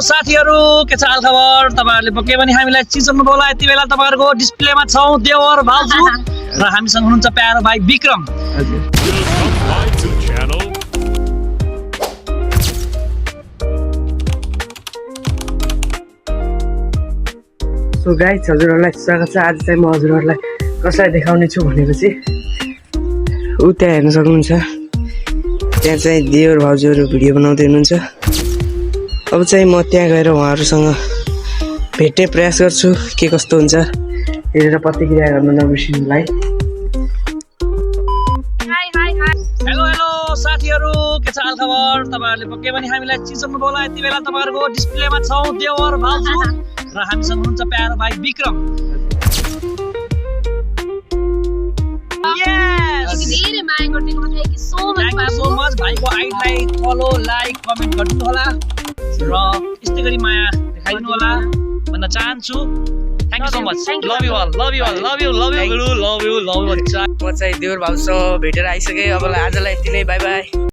साथीहरु के छ हालखबर तपाईहरुले पक्कै पनि हामीलाई चिन्सक्नु होला यति बेला तपाईहरुको डिस्प्लेमा छौं देवर भाउजू र हामीसँग हुनुहुन्छ प्यारो भाइ विक्रम सो गाइस हजुरहरुलाई स्वागत छ। आज चाहिँ म हजुरहरुलाई कसलाई देखाउने छु भनेपछि उ त्यहाँ हेर्न सक्नुहुन्छ। त्यहाँ चाहिँ देवर भाउजूहरु भिडियो बनाउँदै हुनुहुन्छ। अब चाहिँ म त्यहाँ गएर उहाँहरुसँग भेट्ने प्रयास गर्छु के कस्तो हुन्छ हेरेर प्रतिक्रिया गर्न नबिर्सिनुलाई। हेलो हेलो साथीहरु के छ हालखबर तपाईहरुले पक्कै पनि हामीलाई चिन्सक्नु होला यति बेला तपाईहरुको डिस्प्लेमा छौं देवर भाउजू र हामीसँग हुनुहुन्छ प्यारो भाइ विक्रम। धेरै माया गर्दिनु होला। थ्यांक यू सो मच भाइको आइडीलाई फलो लाइक कमेन्ट गर्दिनु होला र यस्तै गरी माया देखाइदिनु होला भन्न चाहन्छु। Thank you so much. Love you all love you all love you love you love you love you. म चाहिँ देवर भाउजूसँग भेटेर आइसके। अब आजलाई यति नै। Bye bye.